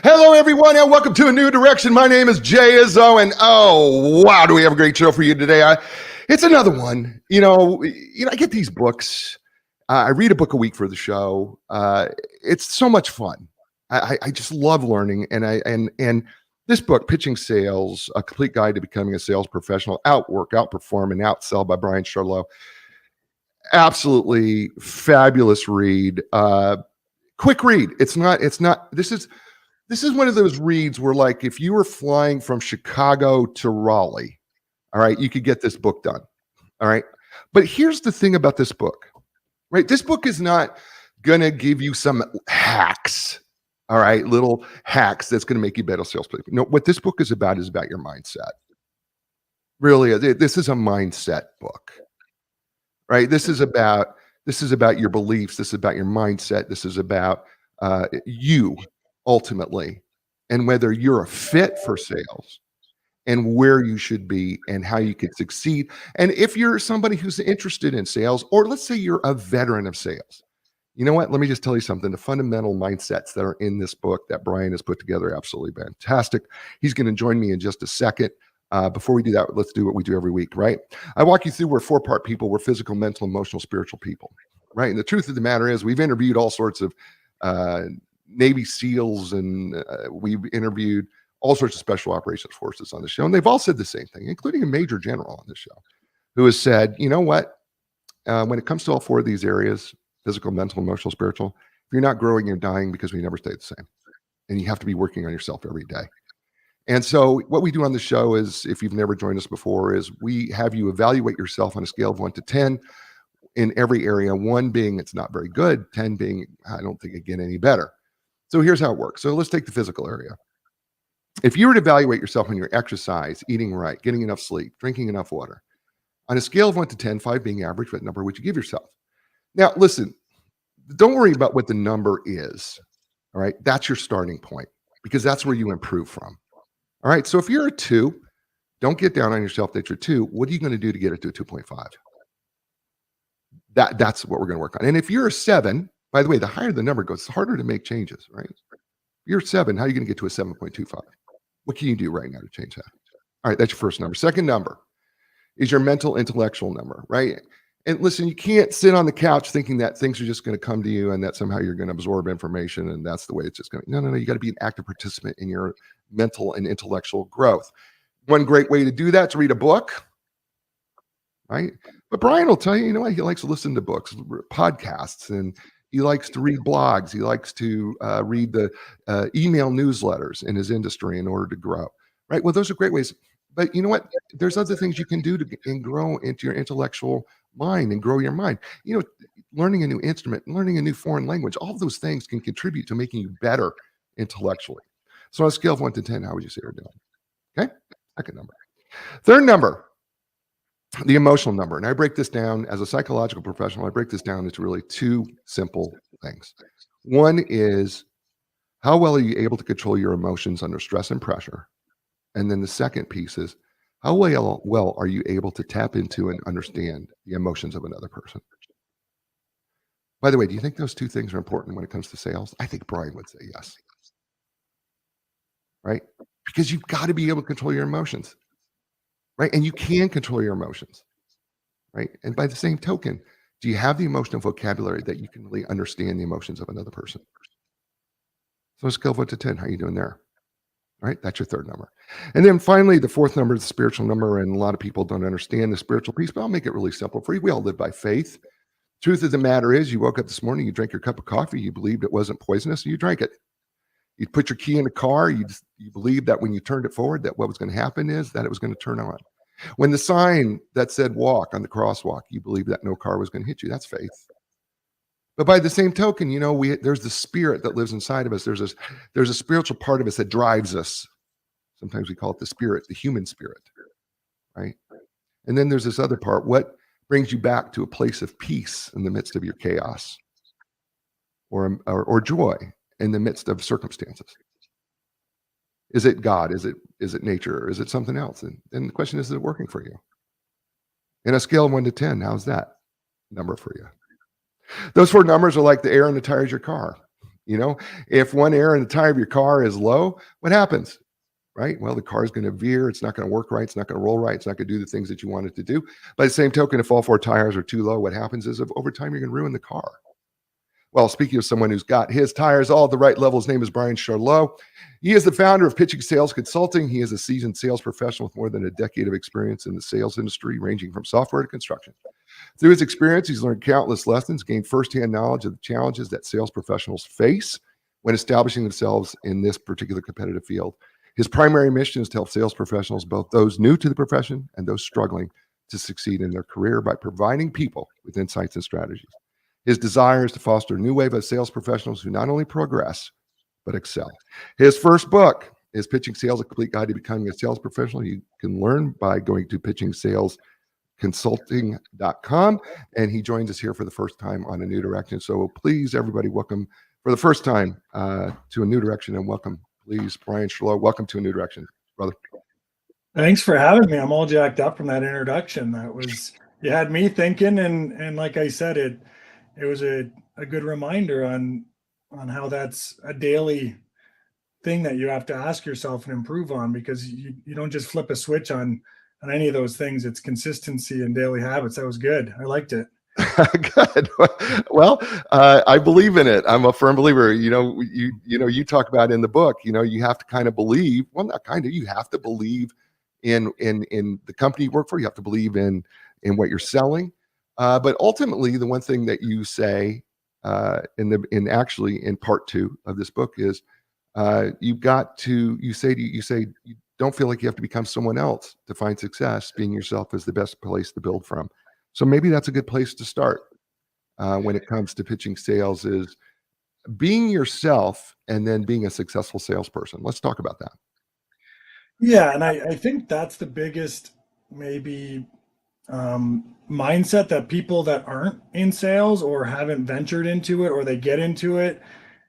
Hello, everyone, and welcome to A New Direction. My name is Jay Izzo, and oh, wow, do we have a great show for you today. It's another one. I get these books. I read a book a week for the show. It's so much fun. I just love learning, and this book, Pitching Sales, A Complete Guide to Becoming a Sales Professional, Outwork, Outperform, and Outsell by Brian Charlotte. Absolutely fabulous read. Quick read. This is one of those reads where, like, if you were flying from Chicago to Raleigh, all right, you could get this book done. All right. But here's the thing about this book, right? This book is not going to give you some hacks, all right, little hacks that's going to make you better salespeople. No, what this book is about your mindset. Really, this is a mindset book, right? This is about your beliefs. This is about your mindset. This is about you ultimately, and whether you're a fit for sales and where you should be and how you can succeed. And if you're somebody who's interested in sales, or let's say you're a veteran of sales, you know what? Let me just tell you something. The fundamental mindsets that are in this book that Brian has put together are absolutely fantastic. He's going to join me in just a second. Before we do that, let's do what we do every week, right? I walk you through, we're four-part people. We're physical, mental, emotional, spiritual people, right? And the truth of the matter is we've interviewed all sorts of Navy SEALs, and we've interviewed all sorts of special operations forces on the show. And they've all said the same thing, including a major general on the show, who has said, you know what? When it comes to all four of these areas, physical, mental, emotional, spiritual, if you're not growing, you're dying, because we never stay the same. And you have to be working on yourself every day. And so what we do on the show is, if you've never joined us before, is we have you evaluate yourself on a scale of 1 to 10 in every area, 1 being it's not very good, 10 being I don't think it get any better. So here's how it works. So let's take the physical area. If you were to evaluate yourself on your exercise, eating right, getting enough sleep, drinking enough water, on a scale of 1 to 10, 5 being average, what number would you give yourself? Now, listen, don't worry about what the number is. All right. That's your starting point, because that's where you improve from. All right. So if you're a 2, don't get down on yourself that you're 2. What are you going to do to get it to a 2.5? That's what we're going to work on. And if you're a 7, by the way, the higher the number goes, it's harder to make changes, right? If you're 7, how are you going to get to a 7.25? What can you do right now to change that? All right, that's your first number. Second number is your mental intellectual number, right? And listen, you can't sit on the couch thinking that things are just going to come to you and that somehow you're going to absorb information and that's the way it's just going to. No. You got to be an active participant in your mental and intellectual growth. One great way to do that is to read a book, right? But Brian will tell you, you know what? He likes to listen to books, podcasts, and he likes to read blogs. He likes to read the email newsletters in his industry in order to grow, right? Well, those are great ways. But you know what? There's other things you can do and grow into your intellectual mind and grow your mind. You know, learning a new instrument, learning a new foreign language, all of those things can contribute to making you better intellectually. So on a scale of 1 to 10, how would you say you're doing? Okay, second number. Third number, the emotional number. And I break this down as a psychological professional. I break this down into really 2 simple things. One is, how well are you able to control your emotions under stress and pressure? And then the second piece is, how well are you able to tap into and understand the emotions of another person? By the way, do you think those 2 things are important when it comes to sales? I think Brian would say yes. Right? Because you've got to be able to control your emotions. Right? And you can control your emotions. Right? And by the same token, do you have the emotional vocabulary that you can really understand the emotions of another person? So let's go 1 to 10. How are you doing there? All right, that's your third number. And then finally, the fourth number is the spiritual number. And a lot of people don't understand the spiritual piece, but I'll make it really simple for you. We all live by faith. Truth of the matter is, you woke up this morning, you drank your cup of coffee, you believed it wasn't poisonous, and you drank it. You put your key in the car, you believed that when you turned it forward, that what was going to happen is that it was going to turn on. When the sign that said walk on the crosswalk, you believed that no car was going to hit you. That's faith. But by the same token, you know, there's the spirit that lives inside of us. There's a spiritual part of us that drives us. Sometimes we call it the spirit, the human spirit, right? And then there's this other part. What brings you back to a place of peace in the midst of your chaos, or joy in the midst of circumstances? Is it God? Is it nature? Or is it something else? And the question is it working for you? In a scale of 1 to 10, how's that number for you? Those 4 numbers are like the air in the tires of your car. You know, if one air in the tire of your car is low, what happens? Right? Well, the car is going to veer. It's not going to work right. It's not going to roll right. It's not going to do the things that you want it to do. By the same token, if all four tires are too low, what happens is over time, you're going to ruin the car. Well, speaking of someone who's got his tires all at the right level, his name is Brian Charlot. He is the founder of Pitching Sales Consulting. He is a seasoned sales professional with more than a decade of experience in the sales industry, ranging from software to construction. Through his experience, he's learned countless lessons, gained firsthand knowledge of the challenges that sales professionals face when establishing themselves in this particular competitive field. His primary mission is to help sales professionals, both those new to the profession and those struggling to succeed in their career, by providing people with insights and strategies. His desire is to foster a new wave of sales professionals who not only progress, but excel. His first book is Pitching Sales, A Complete Guide to Becoming a Sales Professional. You can learn by going to pitchingsalesconsulting.com. And he joins us here for the first time on A New Direction. So please, everybody, welcome for the first time to A New Direction, and welcome, please, Brian Charlot. Welcome to A New Direction, brother. Thanks for having me. I'm all jacked up from that introduction. You had me thinking, and like I said, it was a good reminder on how that's a daily thing that you have to ask yourself and improve on, because you don't just flip a switch on any of those things. It's consistency and daily habits. That was good. I liked it. Good. Well, I believe in it. I'm a firm believer. You talk about in the book, you have to kind of believe, well, not kind of, you have to believe in the company you work for. You have to believe in what you're selling. But ultimately, the one thing that you say in part 2 of this book is you say you don't feel like you have to become someone else to find success. Being yourself is the best place to build from. So maybe that's a good place to start when it comes to pitching sales, is being yourself and then being a successful salesperson. Let's talk about that. Yeah, and I think that's the biggest maybe mindset that people that aren't in sales or haven't ventured into it, or they get into it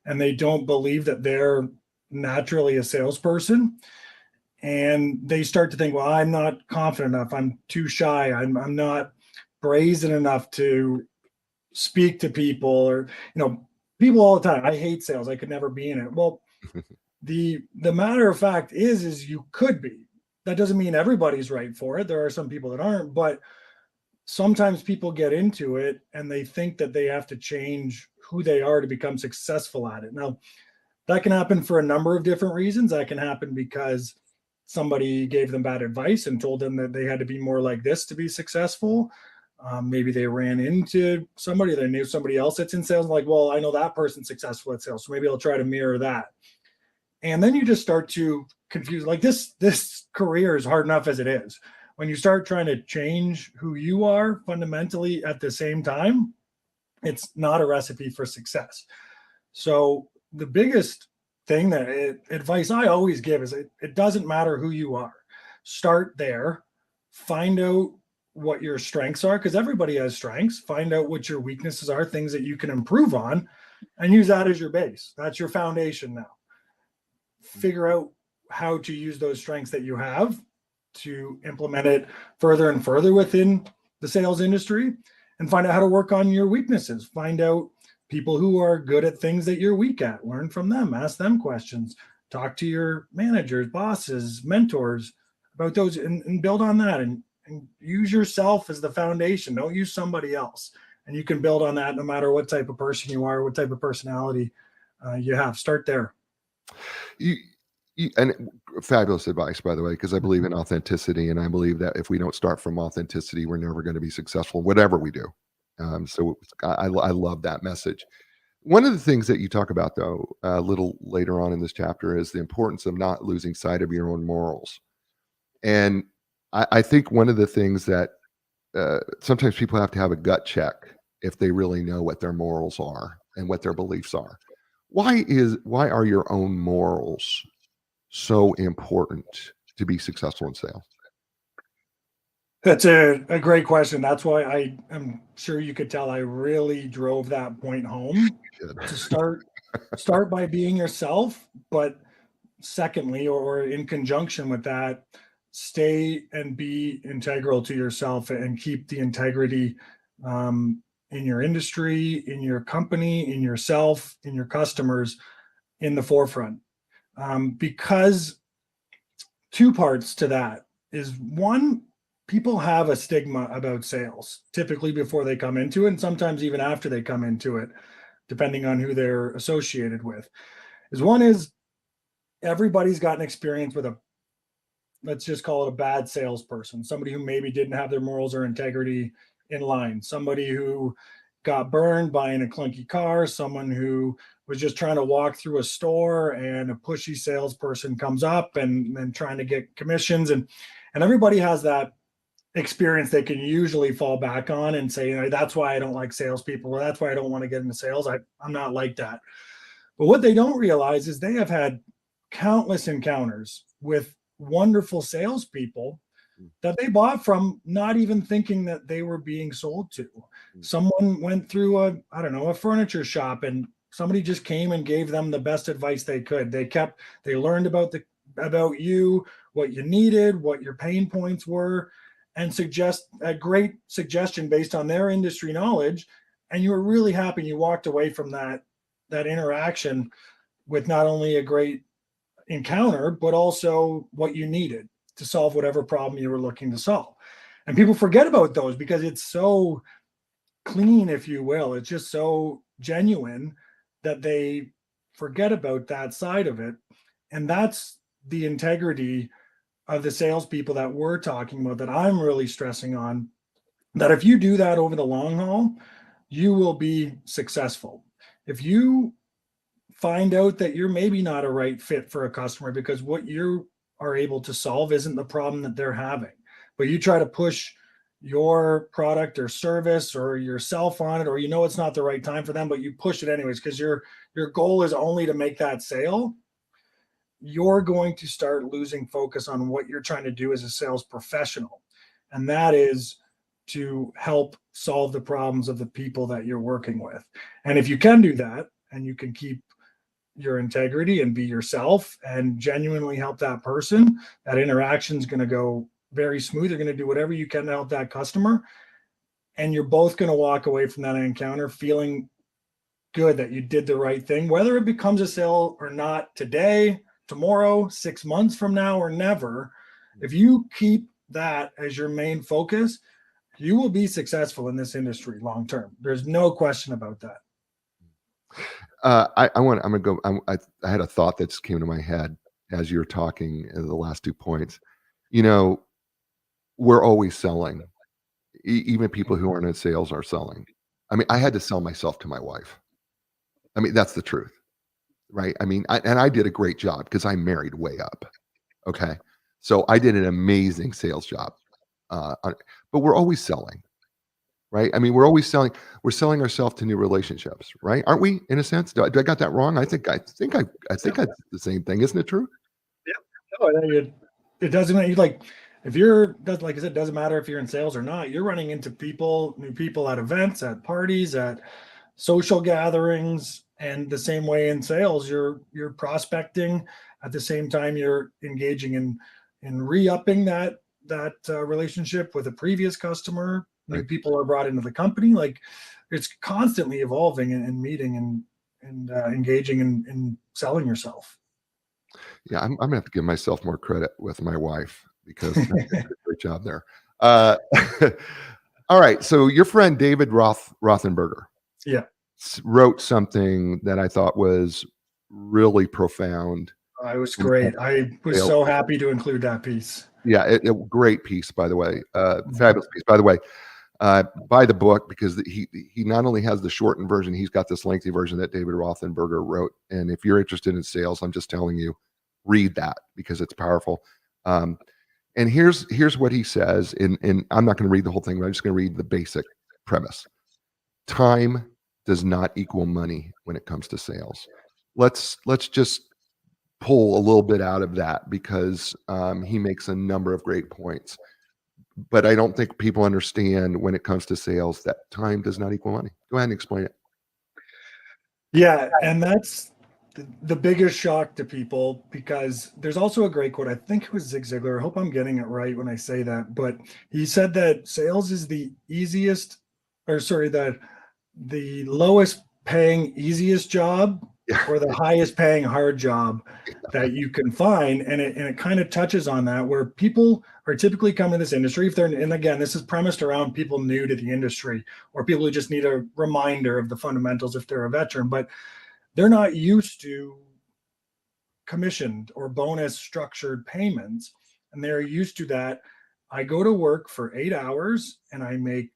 and they don't believe that they're naturally a salesperson, and they start to think, well, I'm not confident enough, I'm too shy, I'm not brazen enough to speak to people, or people all the time, I hate sales, I could never be in it. Well, the matter of fact is you could be. That doesn't mean everybody's right for it. There are some people that aren't, but sometimes people get into it and they think that they have to change who they are to become successful at it. Now, that can happen for a number of different reasons. That can happen because somebody gave them bad advice and told them that they had to be more like this to be successful. Maybe they ran into somebody, they knew somebody else that's in sales, like, well, I know that person's successful at sales, so maybe I'll try to mirror that. And then you just start to confuse, like this career is hard enough as it is. When you start trying to change who you are fundamentally at the same time, it's not a recipe for success. So the biggest thing advice I always give is it doesn't matter who you are. Start there, find out what your strengths are, because everybody has strengths. Find out what your weaknesses are, things that you can improve on, and use that as your base. That's your foundation now. Figure out how to use those strengths that you have to implement it further and further within the sales industry, and find out how to work on your weaknesses. Find out people who are good at things that you're weak at. Learn from them, ask them questions, talk to your managers, bosses, mentors about those, and build on that, and use yourself as the foundation. Don't use somebody else. And you can build on that no matter what type of person you are, what type of personality you have. Start there. And fabulous advice, by the way, because I believe in authenticity, and I believe that if we don't start from authenticity, we're never going to be successful, whatever we do. So I love that message. One of the things that you talk about, though, a little later on in this chapter, is the importance of not losing sight of your own morals. And I think one of the things that sometimes people have to have a gut check if they really know what their morals are and what their beliefs are. Why are your own morals so important to be successful in sales? That's a great question. That's why I'm sure you could tell I really drove that point home. To start by being yourself, but secondly, or in conjunction with that, stay and be integral to yourself and keep the integrity in your industry, in your company, in yourself, in your customers in the forefront. Because two parts to that is one, people have a stigma about sales typically before they come into it, and sometimes even after they come into it, depending on who they're associated with. Is one is everybody's got an experience with a, let's just call it a bad salesperson, somebody who maybe didn't have their morals or integrity in line, somebody who got burned buying a clunky car, someone who was just trying to walk through a store and a pushy salesperson comes up and trying to get commissions, and everybody has that experience they can usually fall back on and say, you know, that's why I don't like salespeople, or that's why I don't want to get into sales. I'm not like that. But what they don't realize is they have had countless encounters with wonderful salespeople that they bought from, not even thinking that they were being sold to. Someone went through I don't know, a furniture shop, and somebody just came and gave them the best advice they could. They learned about you, what you needed, what your pain points were, and suggest a great suggestion based on their industry knowledge. And you were really happy. You walked away from that interaction with not only a great encounter, but also what you needed to solve whatever problem you were looking to solve. And people forget about those because it's so clean, if you will. It's just so genuine that they forget about that side of it. And that's the integrity of the salespeople that we're talking about, that I'm really stressing on, that if you do that over the long haul, you will be successful. If you find out that you're maybe not a right fit for a customer because what you are able to solve isn't the problem that they're having, but you try to push your product or service or yourself on it, or you know it's not the right time for them, but you push it anyways because your goal is only to make that sale, you're going to start losing focus on what you're trying to do as a sales professional. And that is to help solve the problems of the people that you're working with. And if you can do that, and you can keep your integrity and be yourself and genuinely help that person, that interaction is going to go very smooth. You're going to do whatever you can to help that customer. And you're both going to walk away from that encounter feeling good that you did the right thing, whether it becomes a sale or not today, tomorrow, 6 months from now, or never. If you keep that as your main focus, you will be successful in this industry long term. There's no question about that. I'm gonna go. I had a thought that just came to my head as you were talking in the last 2 points. You know, we're always selling. Even people who aren't in sales are selling. I mean, I had to sell myself to my wife. I mean, that's the truth, right? I mean, I did a great job because I married way up. Okay, so I did an amazing sales job. But we're always selling, right? I mean, we're always selling. We're selling ourselves to new relationships, right? Aren't we? In a sense, do I got that wrong? I think I did the same thing. Isn't it true? No, it doesn't, like, if you're, like I said, it doesn't matter if you're in sales or not. You're running into new people at events, at parties, at social gatherings, and the same way in sales, you're prospecting at the same time you're engaging in re-upping that relationship with a previous customer. New Right. people are brought into the company. Like, it's constantly evolving and meeting and engaging in selling yourself. Yeah, I'm gonna have to give myself more credit with my wife because I did a great job there. Uh, all right, so your friend David Rothenberger Yeah. wrote something that I thought was really profound. It was When it comes great. I to was sales. so happy to include that piece. Yeah, great piece, by the way. Fabulous piece, by the way. Buy the book because he not only has the shortened version, he's got this lengthy version that David Rothenberger wrote. And if you're interested in sales, I'm just telling you, read that because it's powerful. And here's what he says. And I'm not going to read the whole thing, but I'm just going to read the basic premise. Time does not equal money when it comes to sales. Let's just pull a little bit out of that because he makes a number of great points. But I don't think people understand when it comes to sales that time does not equal money. Go ahead and explain it. Yeah, and that's the biggest shock to people, because there's also a great quote. I think it was Zig Ziglar. I hope I'm getting it right when I say that. But he said that sales is the easiest, or sorry, that the lowest paying, easiest job Yeah. or the highest paying hard job that you can find. And it kind of touches on that, where people are typically coming to this industry if they're, and again, this is premised around people new to the industry or people who just need a reminder of the fundamentals if they're a veteran, but they're not used to commissioned or bonus structured payments. And they're used to that. I go to work for 8 hours and I make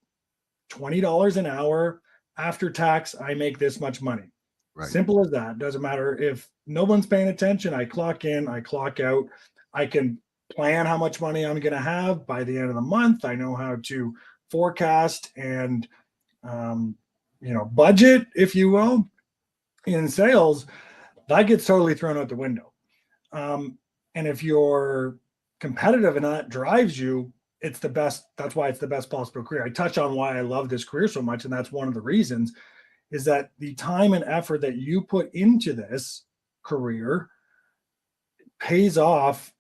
$20 an hour. After tax, I make this much money. Right. Simple as that. Doesn't matter if no one's paying attention. I clock in, I clock out. I can plan how much money I'm going to have by the end of the month. I know how to forecast and, budget, if you will. In sales, that gets totally thrown out the window. And if you're competitive and that drives you, it's the best. That's why it's the best possible career. I touch on why I love this career so much. And that's one of the reasons is that the time and effort that you put into this career pays off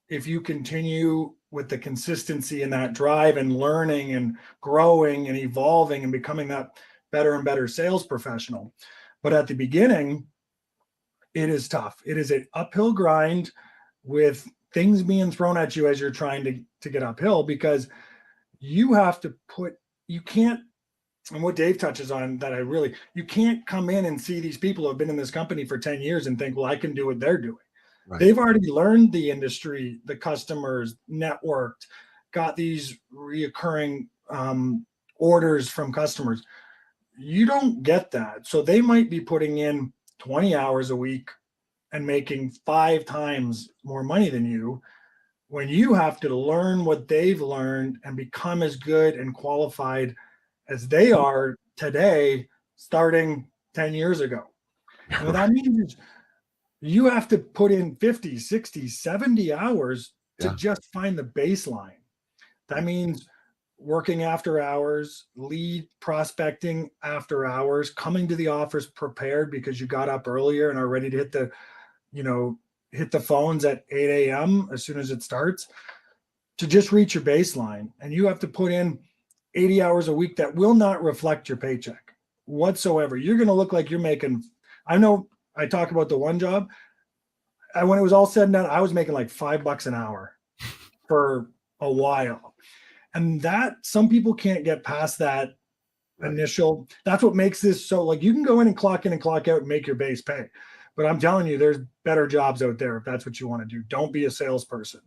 if you continue with the consistency and that drive and learning and growing and evolving and becoming that better and better sales professional. But at the beginning, it is tough. It is an uphill grind with things being thrown at you as you're trying to get uphill, because you have to you can't, and what Dave touches on that you can't come in and see these people who have been in this company for 10 years and think, well, I can do what they're doing. Right. They've already learned the industry, the customers, networked, got these reoccurring orders from customers. You don't get that. So they might be putting in 20 hours a week and making 5 times more money than you, when you have to learn what they've learned and become as good and qualified as they are today, starting 10 years ago. And what that means is you have to put in 50, 60, 70 hours to just find the baseline. That means working after hours, lead prospecting after hours, coming to the office prepared because you got up earlier and are ready to hit the phones at 8 a.m. as soon as it starts to just reach your baseline. And you have to put in 80 hours a week that will not reflect your paycheck whatsoever. You're going to look like you're making, I know I talk about the one job. When it was all said and done, I was making like $5 an hour for a while. And that some people can't get past that initial, that's what makes this so, like, you can go in and clock out and make your base pay. But I'm telling you, there's better jobs out there if that's what you want to do. Don't be a salesperson.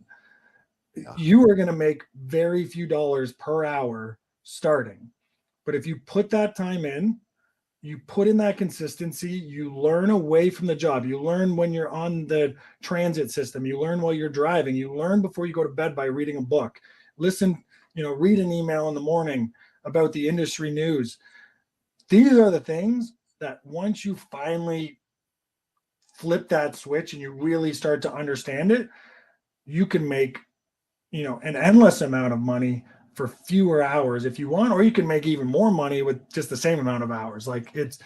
Yeah. You are going to make very few dollars per hour starting. But if you put that time in, you put in that consistency, you learn away from the job. You learn when you're on the transit system. You learn while you're driving. You learn before you go to bed by reading a book. Listen, read an email in the morning about the industry news. These are the things that once you finally flip that switch and you really start to understand it, you can make, an endless amount of money for fewer hours if you want, or you can make even more money with just the same amount of hours. Like it's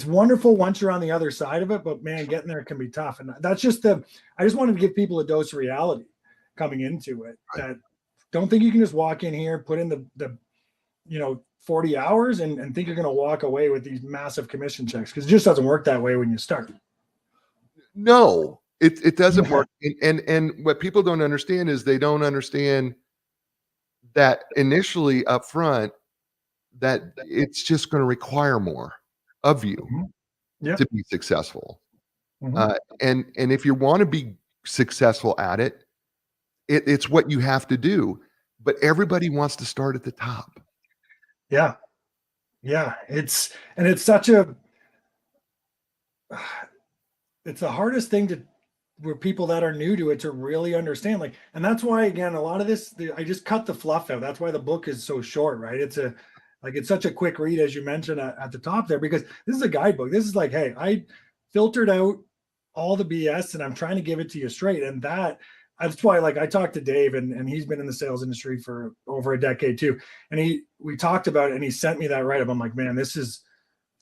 wonderful once you're on the other side of it, but man, getting there can be tough. And that's just I just wanted to give people a dose of reality coming into it. Right. That don't think you can just walk in here, put in the 40 hours and think you're going to walk away with these massive commission checks, because it just doesn't work that way when you start. No, it doesn't work. And what people don't understand is they don't understand that initially up front that it's just going to require more of you to be successful. And if you want to be successful at it, it's what you have to do. But everybody wants to start at the top. Yeah. It's the hardest thing where people that are new to it to really understand. Like, and that's why, again, a lot of this, I just cut the fluff out. That's why the book is so short, right? It's such a quick read, as you mentioned at the top there, because this is a guidebook. This is like, hey, I filtered out all the BS and I'm trying to give it to you straight. And that's why, like, I talked to Dave and he's been in the sales industry for over a decade too. And we talked about it and he sent me that write-up. I'm like, man, this is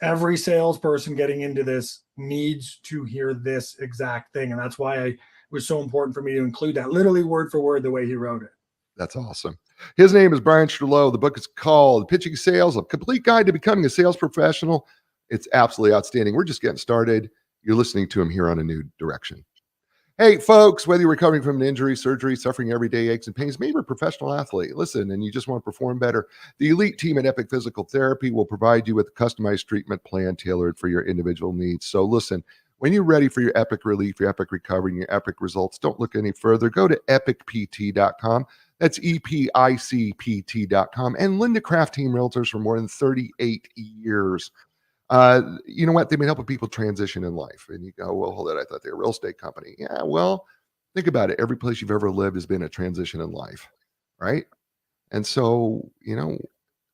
every salesperson getting into this needs to hear this exact thing. And that's why it was so important for me to include that literally word for word, the way he wrote it. That's awesome. His name is Brian Strollo. The book is called Pitching Sales, A Complete Guide to Becoming a Sales Professional. It's absolutely outstanding. We're just getting started. You're listening to him here on A New Direction. Hey, folks, whether you're recovering from an injury, surgery, suffering everyday aches and pains, maybe you're a professional athlete, listen, and you just want to perform better, the elite team at Epic Physical Therapy will provide you with a customized treatment plan tailored for your individual needs. So listen, when you're ready for your epic relief, your epic recovery, and your epic results, don't look any further. Go to epicpt.com. That's EPICPT.com. And Linda Craft Team Realtors for more than 38 years. You know what? They've been helping people transition in life. And you go, well, hold on. I thought they were a real estate company. Yeah, well, think about it. Every place you've ever lived has been a transition in life, right? And so,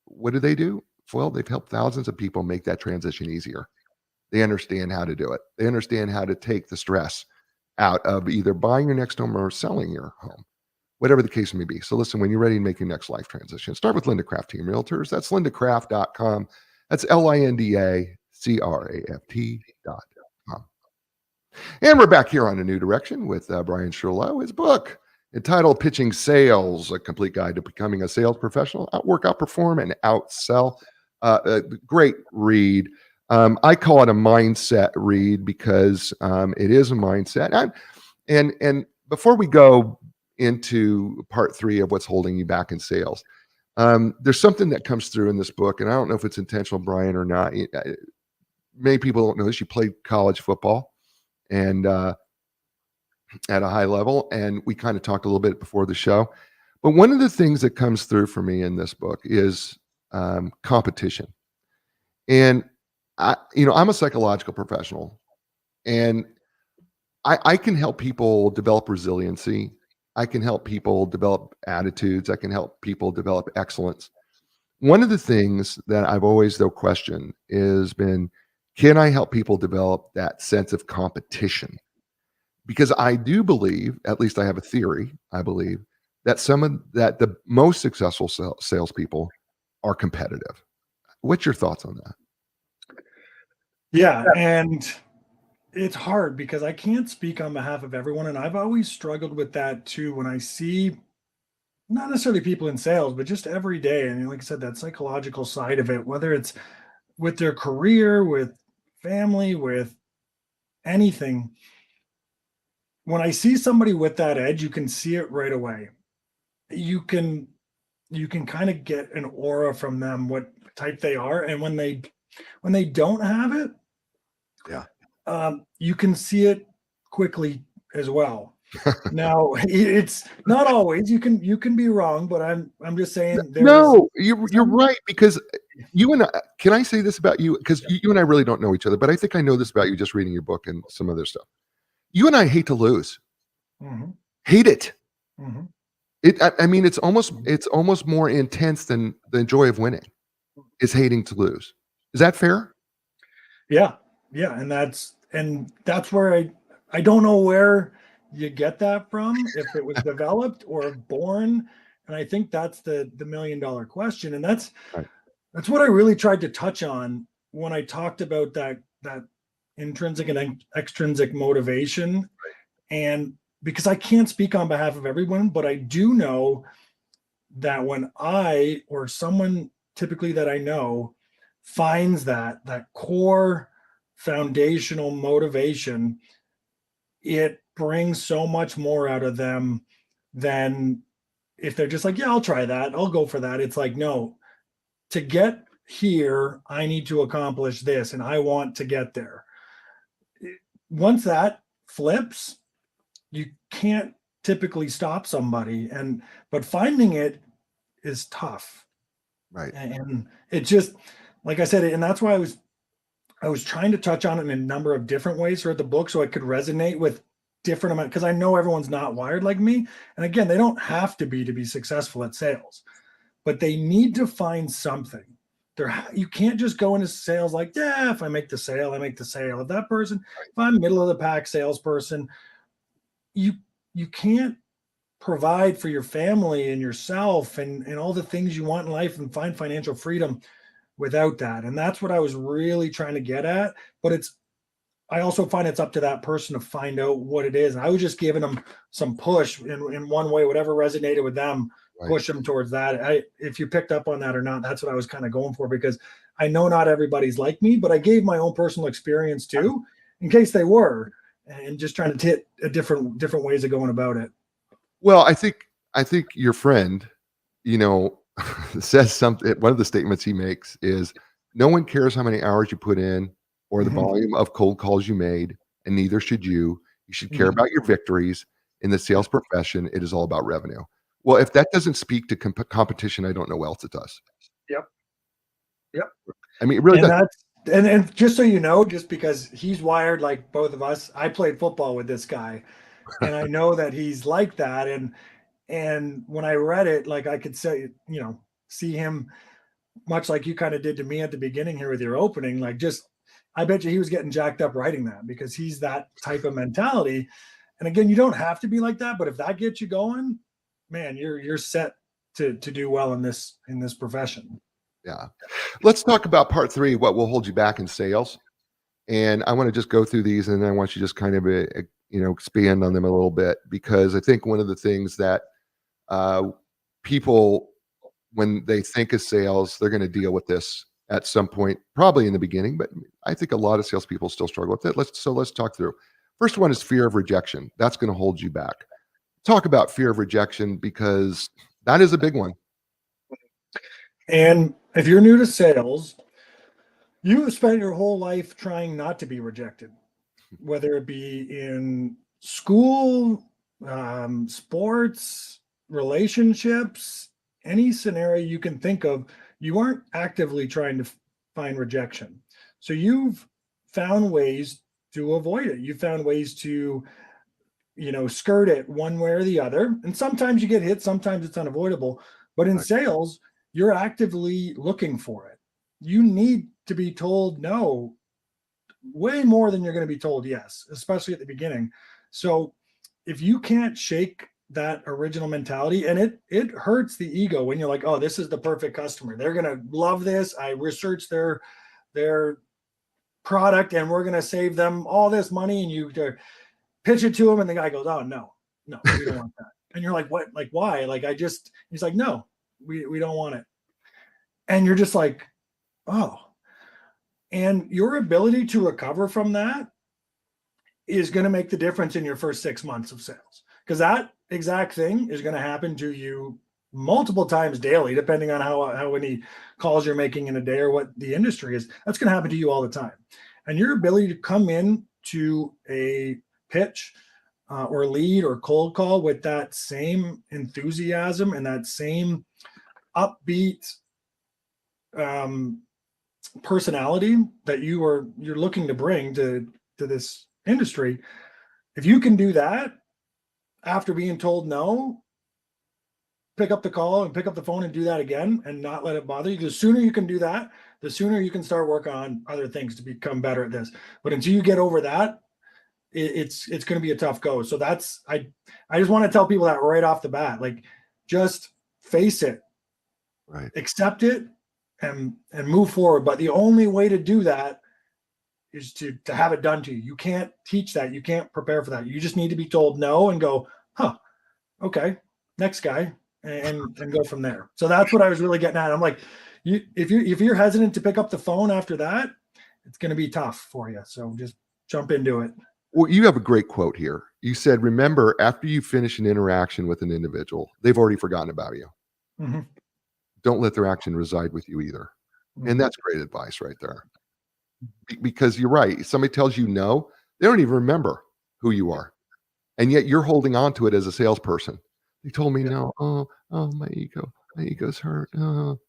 what do? Well, they've helped thousands of people make that transition easier. They understand how to do it. They understand how to take the stress out of either buying your next home or selling your home, whatever the case may be. So listen, when you're ready to make your next life transition, start with Linda Craft Team Realtors. That's lindacraft.com. That's LINDACRAFT.com. And we're back here on A New Direction with Brian Strollo. His book entitled Pitching Sales, A Complete Guide to Becoming a Sales Professional, Outwork, Outperform, and Outsell. A great read. I call it a mindset read because it is a mindset. And before we go into part 3 of what's holding you back in sales, there's something that comes through in this book, and I don't know if it's intentional, Brian, or not. Many people don't know this. You played college football and at a high level, and we kind of talked a little bit before the show. But one of the things that comes through for me in this book is competition. And I'm a psychological professional, and I can help people develop resiliency. I can help people develop attitudes. I can help people develop excellence. One of the things that I've always, though, questioned is been, can I help people develop that sense of competition? Because I do believe, at least I have a theory, I believe that the most successful salespeople are competitive. What's your thoughts on that? Yeah, and it's hard because I can't speak on behalf of everyone, and I've always struggled with that too when I see not necessarily people in sales, but just every day. And like I said, that psychological side of it, whether it's with their career, with family, with anything. When I see somebody with that edge, you can see it right away. You can kind of get an aura from them, what type they are, and when they don't have it, Yeah. you can see it quickly as well. Now, it's not always. You can be wrong, but I'm just saying. No, you're right, because you and I, can I say this about you? Because you and I really don't know each other, but I think I know this about you just reading your book and some other stuff. You and I hate to lose. Mm-hmm. Hate it. Mm-hmm. I mean, it's almost more intense than the joy of winning is hating to lose. Is that fair? Yeah, and that's where I don't know where you get that from, if it was developed or born, and I think that's the $1,000,000 question, and that's Right. that's what I really tried to touch on when I talked about that intrinsic and extrinsic motivation, and because I can't speak on behalf of everyone, but I do know that when I or someone typically that I know finds that core foundational motivation, it brings so much more out of them than if they're just like, yeah, I'll try that, I'll go for that. It's like, no, to get here, I need to accomplish this and I want to get there. Once that flips, you can't typically stop somebody, but finding it is tough. Right. And it just, like I said, and that's why I was trying to touch on it in a number of different ways throughout the book so I could resonate with different amount, because I know everyone's not wired like me. And again, they don't have to be successful at sales, but they need to find something. You can't just go into sales like, yeah, if I make the sale, I make the sale. If that person, if I'm middle of the pack salesperson, you can't provide for your family and yourself and all the things you want in life and find financial freedom without that. And that's what I was really trying to get at. But I also find it's up to that person to find out what it is. And I was just giving them some push in one way, whatever resonated with them Right. push them towards that. If you picked up on that or not, that's what I was kind of going for, because I know not everybody's like me, but I gave my own personal experience too, in case they were, and just trying to hit a different ways of going about it. Well, I think your friend, you know, says something. One of the statements he makes is, "No one cares how many hours you put in or the Mhm. volume of cold calls you made, and neither should you. You should care Mhm. about your victories. In the Yeah. sales profession, it is all about revenue." Well, if that doesn't speak to competition, I don't know what else it does. Yep. Yep. I mean, it really And does. that's and just so you know, just because he's wired like both of us, I played football with this guy, and I know that he's like that. And when I read it, like I could say, see him much like you kind of did to me at the beginning here with your opening. Like, just I bet you he was getting jacked up writing that, because he's that type of mentality. And again, you don't have to be like that, but if that gets you going, man, you're set to do well in this profession. Yeah. Let's talk about part 3, what will hold you back in sales. And I wanna just go through these, and then I want you to just kind of, expand on them a little bit, because I think one of the things that, uh, people, when they think of sales, they're gonna deal with this at some point, probably in the beginning, but I think a lot of salespeople still struggle with it. Let's talk through. First one is fear of rejection. That's gonna hold you back. Talk about fear of rejection, because that is a big one. And if you're new to sales, you have spent your whole life trying not to be rejected, whether it be in school, sports, relationships, any scenario you can think of. You aren't actively trying to find rejection. So you've found ways to avoid it. You found ways to, skirt it one way or the other. And sometimes you get hit, sometimes it's unavoidable. But in Right, sales, you're actively looking for it. You need to be told no way more than you're going to be told yes, especially at the beginning. So if you can't shake that original mentality, and it hurts the ego when you're like, oh, this is the perfect customer. They're going to love this. I researched their product, and we're going to save them all this money. And you pitch it to him, and the guy goes, oh, no, no, we don't want that. And you're like, what? Like, why? Like, he's like, no, we don't want it. And you're just like, oh. And your ability to recover from that is going to make the difference in your first 6 months of sales, because that exact thing is going to happen to you multiple times daily, depending on how many calls you're making in a day or what the industry is. That's going to happen to you all the time. And your ability to come in to a pitch or lead or cold call with that same enthusiasm and that same upbeat um, personality that you're looking to bring to this industry. If you can do that after being told no, pick up the call and pick up the phone and do that again and not let it bother you. The sooner you can do that, the sooner you can start working on other things to become better at this. But until you get over that, it's going to be a tough go. So I just want to tell people that right off the bat. Like, just face it, right. accept it, and move forward. But the only way to do that is to have it done to you. You can't teach that. You can't prepare for that. You just need to be told no and go, huh, okay, next guy, and go from there. So that's what I was really getting at. I'm like, if you're hesitant to pick up the phone after that, it's going to be tough for you. So just jump into it. Well, you have a great quote here. You said, "Remember, after you finish an interaction with an individual, they've already forgotten about you. Mm-hmm. Don't let their action reside with you either." And Mm-hmm. that's great advice right there. Because you're right. If somebody tells you no, they don't even remember who you are. And yet you're holding on to it as a salesperson. "They told me Yeah. no. Oh, my ego's hurt.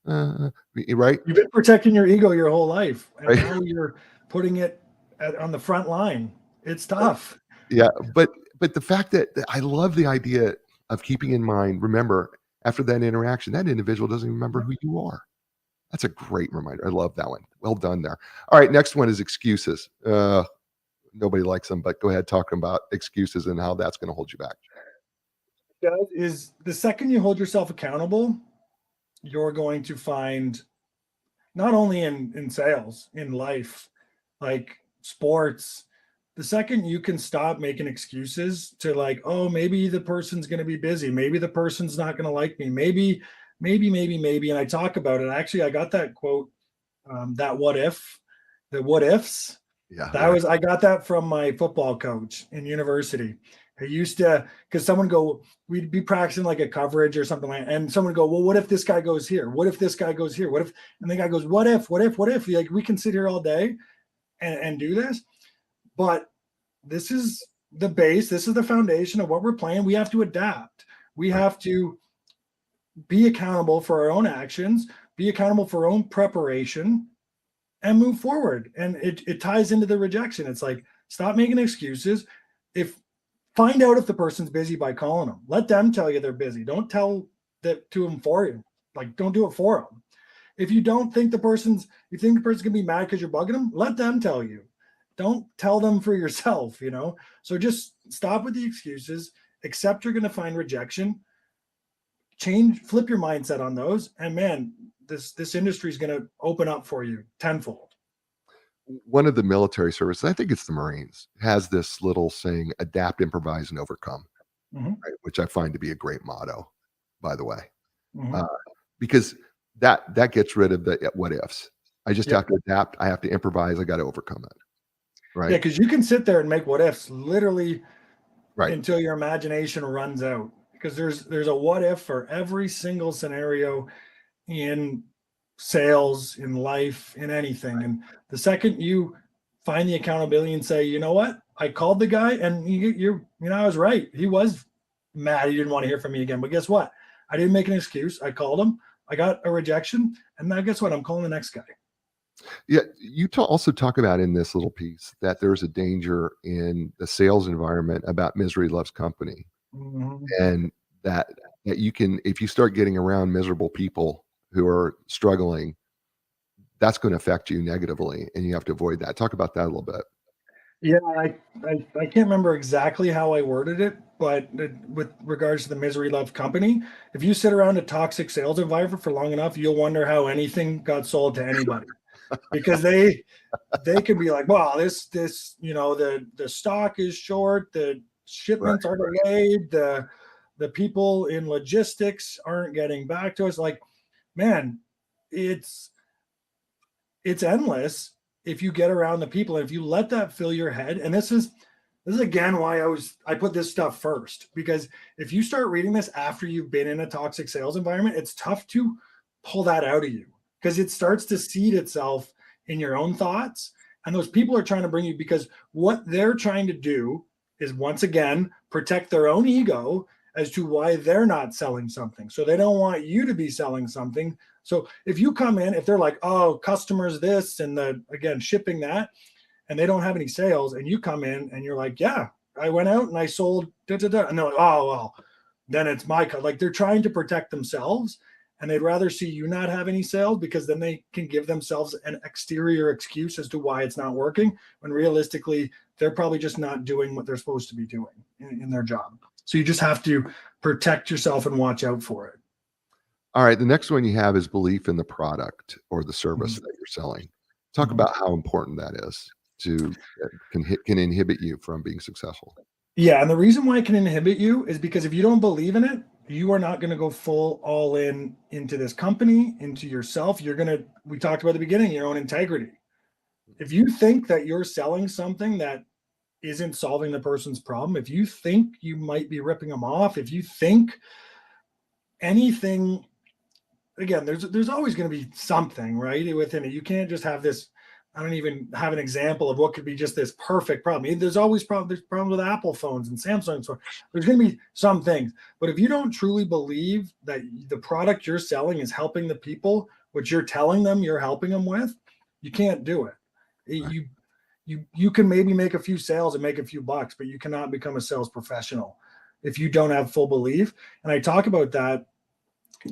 Right? You've been protecting your ego your whole life, and Right? now you're putting it on the front line. It's tough. Yeah, but the fact that I love the idea of keeping in mind, remember, after that interaction, that individual doesn't even remember who you are. That's a great reminder. I love that one. Well done there. All right, next one is excuses. Nobody likes them, but go ahead, talk about excuses and how that's gonna hold you back. Is the second you hold yourself accountable, you're going to find, not only in sales, in life, like sports, the second you can stop making excuses to like, oh, maybe the person's going to be busy, maybe the person's not going to like me, maybe, and I talk about it. Actually, I got that quote, that what if, the what ifs. Yeah, That right. was, I got that from my football coach in university. I used to, because someone go, we'd be practicing like a coverage or something like, and someone go, well, what if this guy goes here? What if this guy goes here? What if, and the guy goes, what if? Like, we can sit here all day and do this, but this is the base. This is the foundation of what we're playing. We have to adapt. We Right. have to be accountable for our own actions, be accountable for our own preparation, and move forward. And it ties into the rejection. It's like, stop making excuses. If Find out if the person's busy by calling them. Let them tell you they're busy. Don't tell that to them for you. Like, don't do it for them. If you don't think you think the person's gonna be mad because you're bugging them, let them tell you. Don't tell them for yourself, you know? So just stop with the excuses, accept you're gonna find rejection, flip your mindset on those, and man, this industry is gonna open up for you tenfold. One of the military services, I think it's the Marines, has this little saying, adapt, improvise, and overcome, Mm-hmm. right? Which I find to be a great motto, by the way. Mm-hmm. Uh, because that gets rid of the what ifs. I just Yep. have to adapt. I have to improvise. I got to overcome it. Yeah, Right. because you can sit there and make what ifs literally Right. until your imagination runs out. Because there's a what if for every single scenario in sales, in life, in anything. And the second you find the accountability and say, you know what, I called the guy, and I was right. He was mad. He didn't want to hear from me again. But guess what? I didn't make an excuse. I called him. I got a rejection, and now guess what? I'm calling the next guy. Yeah. You also talk about in this little piece that there's a danger in the sales environment about misery loves company, Mhm. and that you can, if you start getting around miserable people who are struggling, that's going to affect you negatively, and you have to avoid that. Talk about that a little bit. Yeah, I can't remember exactly how I worded it, but with regards to the misery love company, if you sit around a toxic sales environment for long enough, you'll wonder how anything got sold to anybody, because they can be like, well, this the stock is short, the Right. shipments are delayed, the people in logistics aren't getting back to us. Like, man, it's it's endless if you get around the people, and if you let that fill your head. And this is again why I put this stuff first, because if you start reading this after you've been in a toxic sales environment, it's tough to pull that out of you, because it starts to seed itself in your own thoughts. And those people are trying to bring you, because what they're trying to do is, once again, protect their own ego as to why they're not selling something. So they don't want you to be selling something. So if you come in, if they're like, oh, customers this and again, shipping that, and they don't have any sales, and you come in and you're like, yeah, I went out and I sold da da da, and they're like, oh well, then it's like, they're trying to protect themselves, and they'd rather see you not have any sales, because then they can give themselves an exterior excuse as to why it's not working, when realistically they're probably just not doing what they're supposed to be doing in their job. So you just have to protect yourself and watch out for it. All right, the next one you have is belief in the product or the service Mhm. that you're selling. Talk Mhm. about how important that is to can inhibit you from being successful. Yeah, and the reason why it can inhibit you is because if you don't believe in it, you are not going to go full all in into this company, into yourself. You're going to, we talked about at the beginning, your own integrity. If you think that you're selling something that isn't solving the person's problem, if you think you might be ripping them off, if you think anything, again, there's always going to be something right within it. You can't just have this. I don't even have an example of what could be just this perfect problem. There's always there's problems with Apple phones and Samsung. So there's going to be some things. But if you don't truly believe that the product you're selling is helping the people, which you're telling them you're helping them with, you can't do it. Right. You can maybe make a few sales and make a few bucks, but you cannot become a sales professional if you don't have full belief. And I talk about that,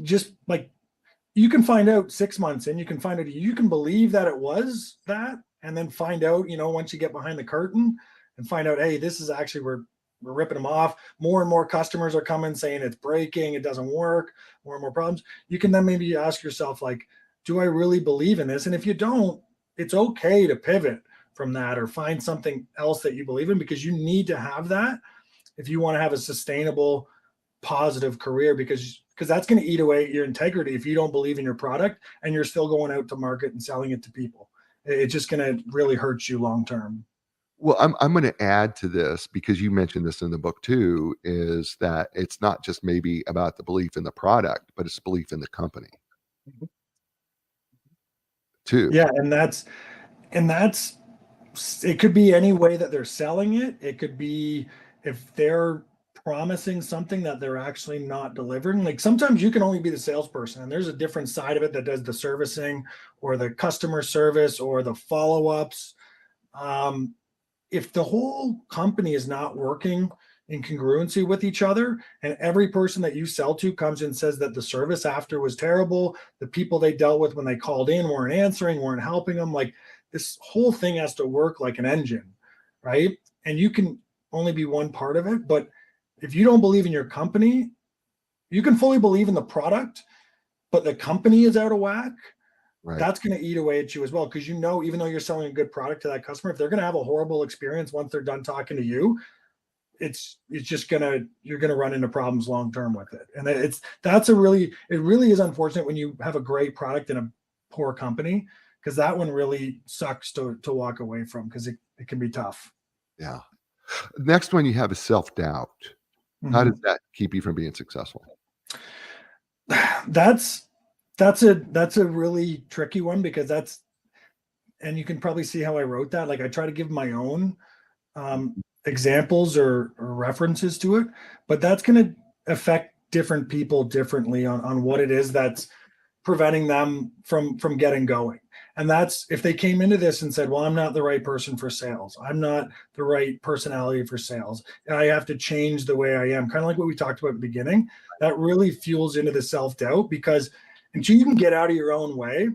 just like, you can find out 6 months in, you can find out, you can believe that it was that, and then find out, once you get behind the curtain and find out, hey, this is actually, we're ripping them off. More and more customers are coming saying it's breaking, it doesn't work, more and more problems. You can then maybe ask yourself, like, do I really believe in this? And if you don't, it's okay to pivot from that, or find something else that you believe in, because you need to have that if you want to have a sustainable, positive career, because that's going to eat away at your integrity if you don't believe in your product and you're still going out to market and selling it to people. It's just going to really hurt you long term. Well, I'm going to add to this, because you mentioned this in the book too, is that it's not just maybe about the belief in the product, but it's belief in the company too. Yeah, and that's it could be any way that they're selling it. It could be if they're promising something that they're actually not delivering. Like sometimes you can only be the salesperson, and there's a different side of it that does the servicing or the customer service or the follow-ups. If the whole company is not working in congruency with each other, and every person that you sell to comes and says that the service after was terrible, the people they dealt with when they called in weren't answering, weren't helping them, like this whole thing has to work like an engine, right? And you can only be one part of it. But if you don't believe in your company, you can fully believe in the product, but the company is out of whack, Right. that's going to eat away at you as well. Because even though you're selling a good product to that customer, if they're going to have a horrible experience once they're done talking to you, it's just you're gonna run into problems long term with it. And it really is unfortunate when you have a great product in a poor company, because that one really sucks to walk away from, because it can be tough. Yeah. Next one you have is self-doubt. How does that keep you from being successful? That's a really tricky one, because and you can probably see how I wrote that. Like I try to give my own examples or references to it, but that's going to affect different people differently on what it is that's preventing them from getting going. And that's if they came into this and said, well, I'm not the right person for sales, I'm not the right personality for sales, and I have to change the way I am, kind of like what we talked about at the beginning. That really fuels into the self-doubt, because until you can get out of your own way,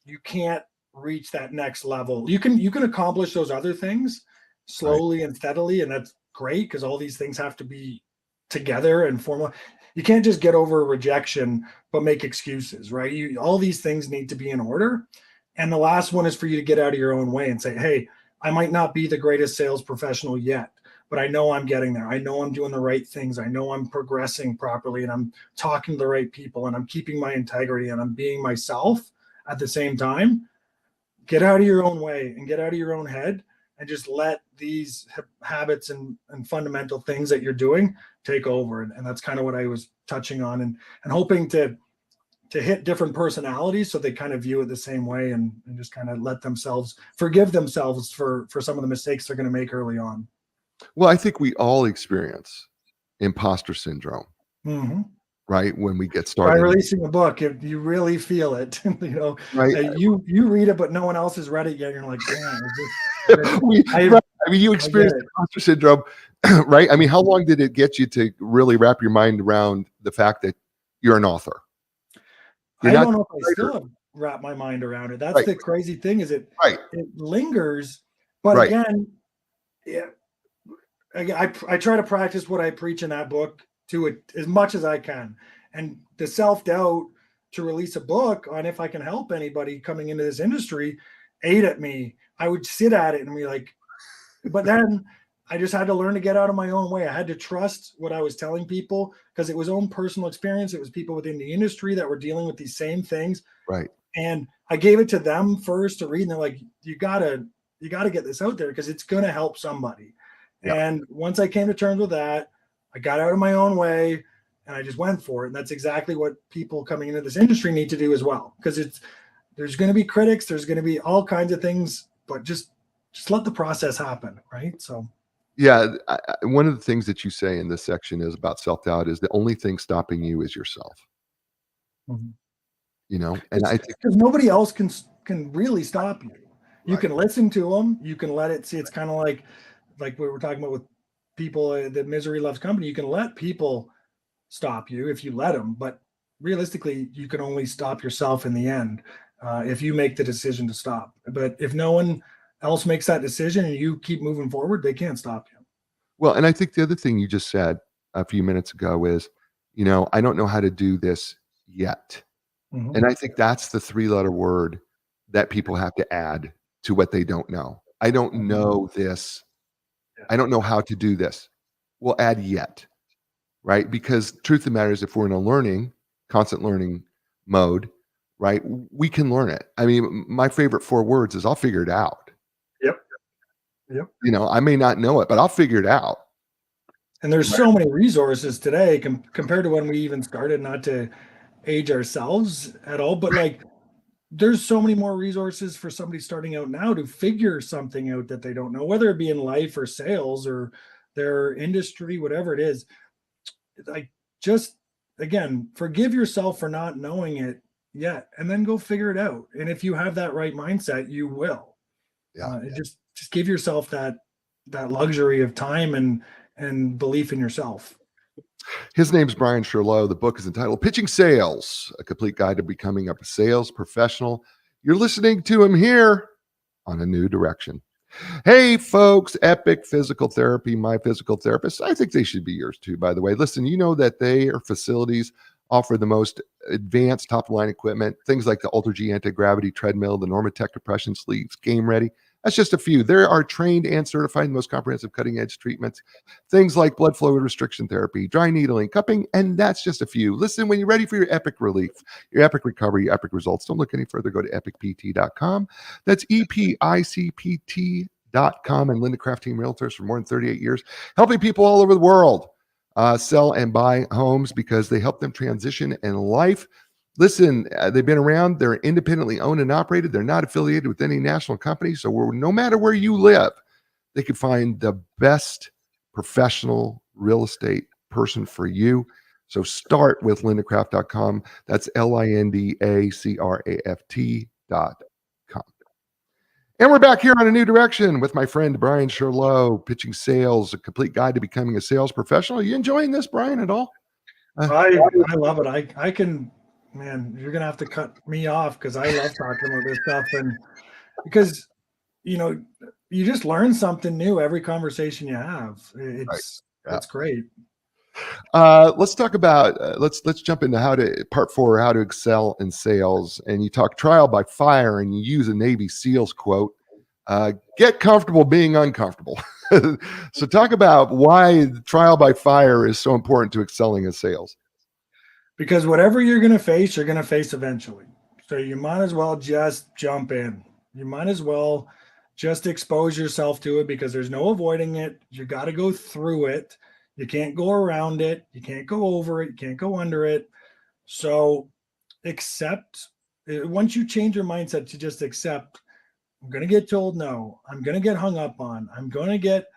you can't reach that next level. You can accomplish those other things slowly and steadily, and that's great, because all these things have to be together and formal. You can't just get over rejection but make excuses, right? All these things need to be in order. And the last one is for you to get out of your own way and say, hey, I might not be the greatest sales professional yet, but I know I'm getting there. I know I'm doing the right things. I know I'm progressing properly, and I'm talking to the right people, and I'm keeping my integrity, and I'm being myself at the same time. Get out of your own way and get out of your own head, and just let these habits and fundamental things that you're doing take over. And that's kind of what I was touching on, and hoping to hit different personalities so they kind of view it the same way, and just kind of forgive themselves for some of the mistakes they're going to make early on. Well, I think we all experience imposter syndrome, Mm-hmm. right? When we get By started. releasing a book, if you really feel it, Right. You read it, but no one else has read it yet. You're like, damn, I mean, you experienced imposter syndrome, right? I mean, how long did it get you to really wrap your mind around the fact that you're an author? I don't know if I still have wrapped my mind around it. That's the crazy thing, is it lingers. But again, yeah, I try to practice what I preach in that book to it as much as I can. And the self-doubt to release a book on if I can help anybody coming into this industry ate at me. I would sit at it and be like, but then I just had to learn to get out of my own way. I had to trust what I was telling people, because it was own personal experience. It was people within the industry that were dealing with these same things. Right. And I gave it to them first to read, and they're like, you gotta get this out there, because it's going to help somebody. Yep. And once I came to terms with that, I got out of my own way and I just went for it. And that's exactly what people coming into this industry need to do as well, because there's going to be critics, there's going to be all kinds of things, but just let the process happen, right? So yeah, one of the things that you say in this section is about self-doubt is the only thing stopping you is yourself. Mm-hmm. And I think because nobody else can really stop you. You can listen to them, you can let it see. It's kind of like we were talking about with people, the misery loves company. You can let people stop you if you let them, but realistically, you can only stop yourself in the end if you make the decision to stop. But if no one else makes that decision and you keep moving forward, they can't stop you. Well, and I think the other thing you just said a few minutes ago is, I don't know how to do this yet. Mm-hmm. And I think that's the 3-letter word that people have to add to what they don't know. I don't know this. I don't know how to do this. We'll add yet, right? Because truth of the matter is, if we're in a constant learning mode, right, we can learn it. I mean, my favorite 4 words is I'll figure it out. Yep. Yep. You know, I may not know it, but I'll figure it out. And there's so many resources today compared to when we even started, not to age ourselves at all, but like there's so many more resources for somebody starting out now to figure something out that they don't know, whether it be in life or sales or their industry, whatever it is. Like, just again, forgive yourself for not knowing it yet, and then go figure it out. And if you have that right mindset, you will. Just give yourself that luxury of time and belief in yourself. His name's Brian Sherlow. The book is entitled Pitching Sales, A Complete Guide to Becoming a Sales Professional. You're listening to him here on A New Direction. Hey, folks, Epic Physical Therapy, my physical therapist. I think they should be yours too, by the way. Listen, you know that their facilities offer the most advanced top-line equipment, things like the Ultra G anti-gravity treadmill, the Normatec compression sleeves, Game Ready. That's just a few. There are trained and certified, most comprehensive cutting-edge treatments, things like blood flow restriction therapy, dry needling, cupping, and that's just a few. Listen, when you're ready for your epic relief, your epic recovery, your epic results, don't look any further. Go to epicpt.com. That's EPICPT.com. And Linda Craft Team Realtors for more than 38 years, helping people all over the world sell and buy homes because they help them transition in life. Listen, they've been around. They're independently owned and operated. They're not affiliated with any national company. So no matter where you live, they could find the best professional real estate person for you. So start with lindacraft.com. That's LINDACRAFT.com. And we're back here on A New Direction with my friend Brian Sherlow, Pitching Sales, A Complete Guide to Becoming a Sales Professional. Are you enjoying this, Brian, at all? I love it. I can, man, you're gonna have to cut me off because I love talking about this stuff, and because you just learn something new every conversation you have. It's great. Let's talk about let's jump into part 4, how to excel in sales. And you talk trial by fire, and you use a Navy SEALs quote, get comfortable being uncomfortable. So talk about why trial by fire is so important to excelling in sales. Because whatever you're going to face eventually. So you might as well just jump in. You might as well just expose yourself to it, because there's no avoiding it. You got to go through it. You can't go around it. You can't go over it. You can't go under it. So accept. Once you change your mindset to just accept, I'm going to get told no. I'm going to get hung up on. I'm going to get,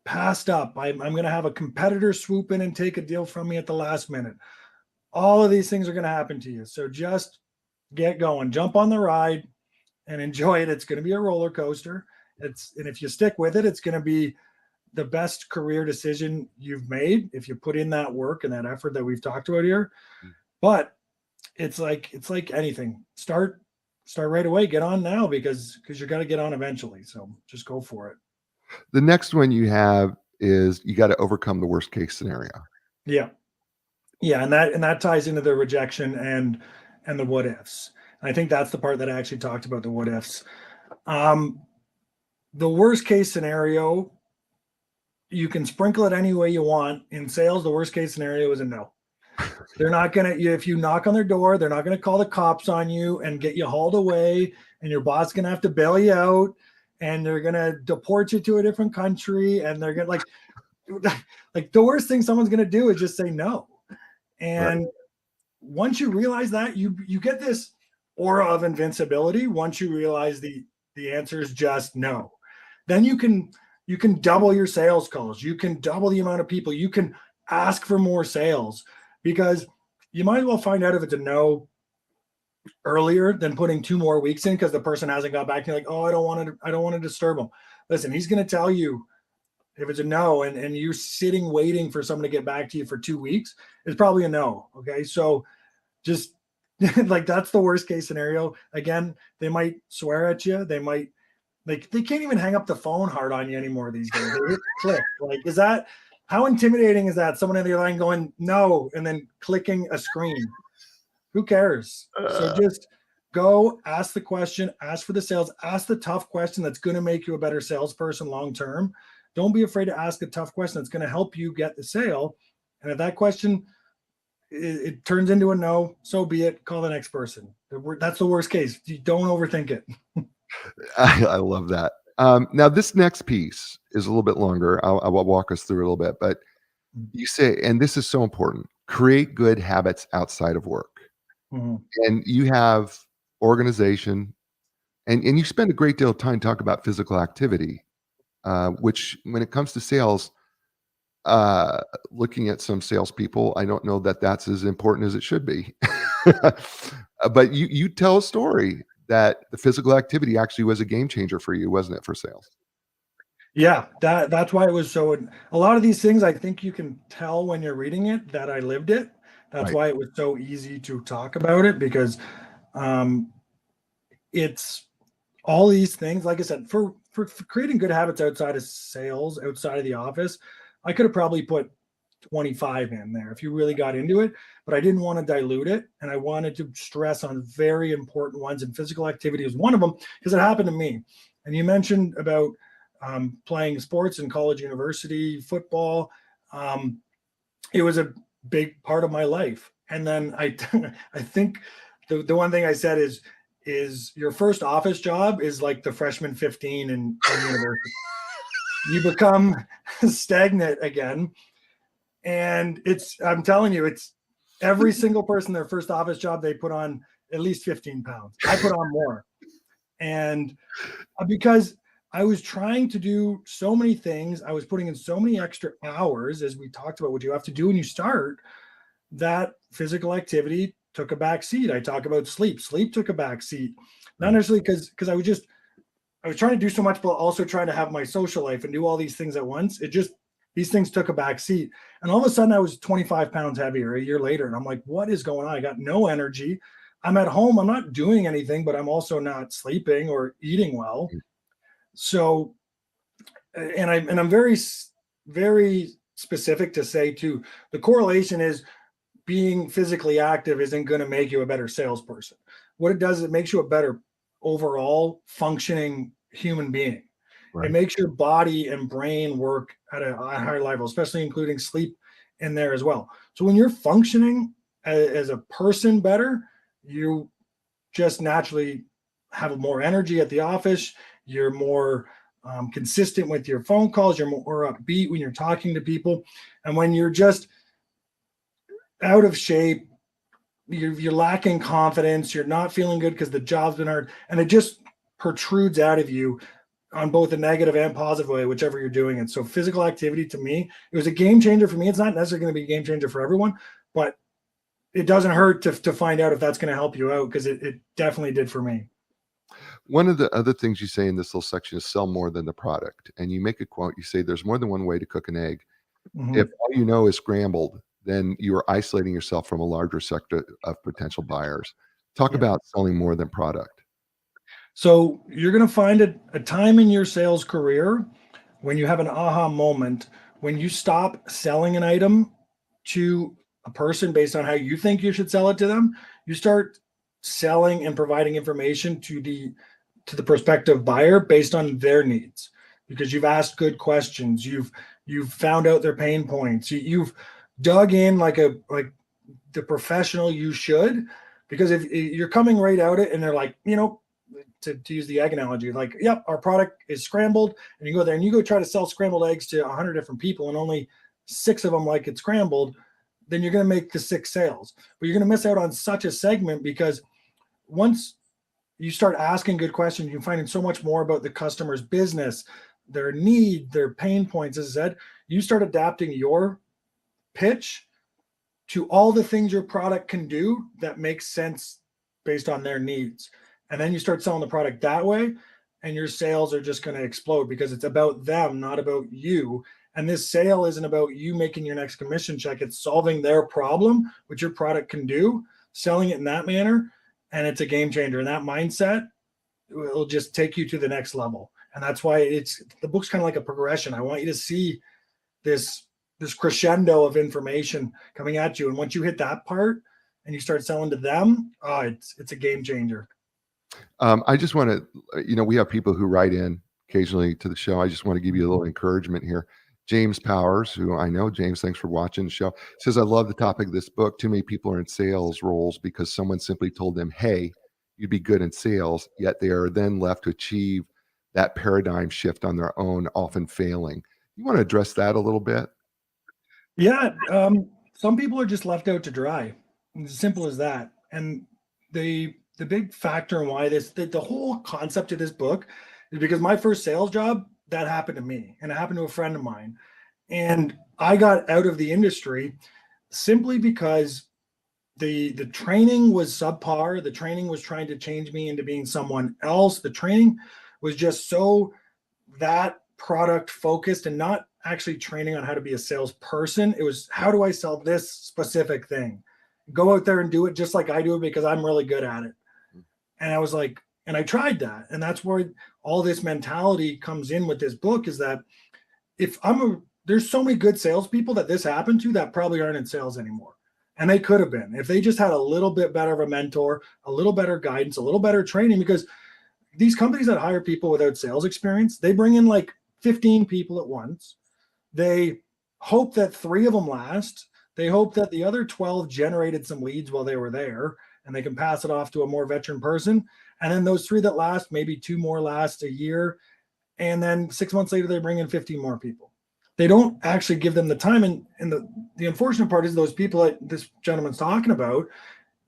passed up. I'm going to have a competitor swoop in and take a deal from me at the last minute. All of these things are going to happen to you. So just get going, jump on the ride and enjoy it. It's going to be a roller coaster. And if you stick with it, it's going to be the best career decision you've made if you put in that work and that effort that we've talked about here. But it's like anything. Start right away. Get on now because you got to get on eventually. So just go for it. The next one you have is you got to overcome the worst case scenario. Yeah. And that ties into the rejection and the what ifs. And I think that's the part that I actually talked about, the what ifs. The worst case scenario, you can sprinkle it any way you want. In sales, the worst case scenario is a no. They're not going to, if you knock on their door, they're not going to call the cops on you and get you hauled away, and your boss is going to have to bail you out, and they're going to deport you to a different country, and they're going to like the worst thing someone's going to do is just say no. And once you realize that, you get this aura of invincibility. Once you realize the answer is just no, then you can double your sales calls. You can double the amount of people. You can ask for more sales, because you might as well find out if it's a no earlier than putting 2 more weeks in because the person hasn't got back to you. Like, oh, I don't want to disturb him. Listen, he's going to tell you if it's a no, and you're sitting waiting for someone to get back to you for 2 weeks, it's probably a no. Okay. So just like, that's the worst case scenario. Again, they might swear at you. They might, they can't even hang up the phone hard on you anymore these days. They hit click. Like, how intimidating is that? Someone in the other line going no, and then clicking a screen. Who cares? So just Go ask the question, ask for the sales, ask the tough question that's going to make you a better salesperson long term. Don't be afraid to ask a tough question that's going to help you get the sale. And if that question it turns into a no, so be it. Call the next person. That's the worst case. You don't overthink it. I love that. Now, this next piece is a little bit longer. I will walk us through a little bit, but you say, and this is so important, create good habits outside of work. Mhm. And you have organization, and you spend a great deal of time talking about physical activity, which when it comes to sales, uh, looking at some salespeople, I don't know that that's as important as it should be. But you tell a story that the physical activity actually was a game changer for you, wasn't it, for sales? Yeah, that's why it was so. A lot of these things, I think you can tell when you're reading it that I lived it. That's Right. why it was so easy to talk about it because um, it's all these things. Like I said, for creating good habits outside of sales, outside of the office, I could have probably put 25 in there if you really got into it, but I didn't want to dilute it. And I wanted to stress on very important ones. And physical activity is one of them because it happened to me. And you mentioned about playing sports in college, university, football. Um, it was a big part of my life. And then I think the one thing I said is your first office job is like the freshman 15 in university. You become stagnant again, and I'm telling you, it's every single person, their first office job, they put on at least 15 pounds. I put on more. And because I was trying to do so many things, I was putting in so many extra hours, as we talked about what you have to do when you start, that physical activity took a back seat. I talk about sleep. Sleep took a back seat. Not Right. necessarily because I was trying to do so much, but also trying to have my social life and do all these things at once. These things took a back seat. And all of a sudden I was 25 pounds heavier a year later. And I'm like, what is going on? I got no energy. I'm at home. I'm not doing anything, but I'm also not sleeping or eating well. So, and I'm very specific to say too, the correlation is being physically active isn't going to make you a better salesperson. What it does is it makes you a better overall functioning human being. It Right. makes your body and brain work at a higher level, especially including sleep in there as well. So when you're functioning as a person better, you just naturally have more energy at the office. You're more consistent with your phone calls. You're more upbeat when you're talking to people. And when you're just out of shape, you're lacking confidence, you're not feeling good because the job's been hard, and it just protrudes out of you on both a negative and positive way, whichever you're doing it. So physical activity to me, it was a game changer for me. It's not necessarily going to be a game changer for everyone, but it doesn't hurt to find out if that's going to help you out because it definitely did for me. One of the other things you say in this little section is sell more than the product. And you make a quote, you say, there's more than one way to cook an egg. If Mhm. all you know is scrambled, then you are isolating yourself from a larger sector of potential buyers. Talk Yeah. about selling more than product. So you're going to find a time in your sales career when you have an aha moment, when you stop selling an item to a person based on how you think you should sell it to them, you start selling and providing information to the prospective buyer based on their needs because you've asked good questions, you've found out their pain points, you've dug in like the professional you should, because if you're coming right out it and they're like, to use the egg analogy, like, yep, our product is scrambled, and you go there and you go try to sell scrambled eggs to 100 different people and only six of them like it scrambled, then you're going to make the six sales, but you're going to miss out on such a segment because once you start asking good questions, you're finding so much more about the customer's business, their need, their pain points. As I said, you start adapting your pitch to all the things your product can do that makes sense based on their needs. And then you start selling the product that way, and your sales are just going to explode because it's about them, not about you. And this sale isn't about you making your next commission check. It's solving their problem, which your product can do, selling it in that manner. And it's a game changer. And that mindset will just take you to the next level. And that's why the book's kind of like a progression. I want you to see this this crescendo of information coming at you, and once you hit that part and you start selling to them, it's a game changer. I just want to, we have people who write in occasionally to the show. I just want to give you a little encouragement here. James Powers, who I know, James, thanks for watching the show, says, I love the topic of this book. Too many people are in sales roles because someone simply told them, hey, you'd be good in sales, yet they are then left to achieve that paradigm shift on their own, often failing. You want to address that a little bit? Yeah, some people are just left out to dry. It's as simple as that. And the big factor in why the whole concept of this book is because my first sales job that happened to me, and it happened to a friend of mine, and I got out of the industry simply because the training was subpar. The training was trying to change me into being someone else. The training was just so that product focused and not actually training on how to be a salesperson. It was, how do I sell this specific thing? Go out there and do it just like I do it because I'm really good at it. And I was like, and I tried that. And that's where all this mentality comes in with this book, is that if there's so many good salespeople that this happened to that probably aren't in sales anymore. And they could have been if they just had a little bit better of a mentor, a little better guidance, a little better training. Because these companies that hire people without sales experience, they bring in like 15 people at once. They hope that 3 of them last. They hope that the other 12 generated some leads while they were there and they can pass it off to a more veteran person. And then those 3 that last, maybe 2 more last a year. And then 6 months later, they bring in 15 more people. They don't actually give them the time. And the unfortunate part is those people that this gentleman's talking about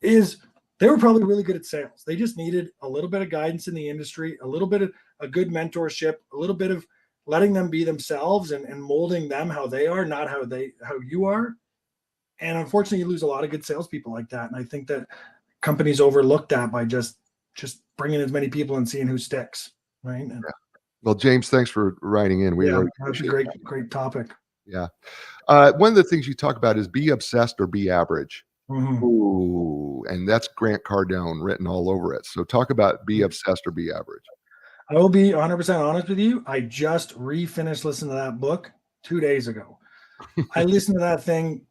is they were probably really good at sales. They just needed a little bit of guidance in the industry, a little bit of a good mentorship, a little bit of letting them be themselves and molding them how they are, not how you are. And unfortunately, you lose a lot of good salespeople like that. And I think that companies overlook that by just bringing as many people and seeing who sticks. Right. And, Yeah. Well, James, thanks for writing in. We really that's a great topic. Yeah. One of the things you talk about is be obsessed or be average. Mm-hmm. Ooh, and that's Grant Cardone written all over it. So talk about be obsessed or be average. I will be 100% honest with you. I just refinished listening to that book 2 days ago. I listened to that thing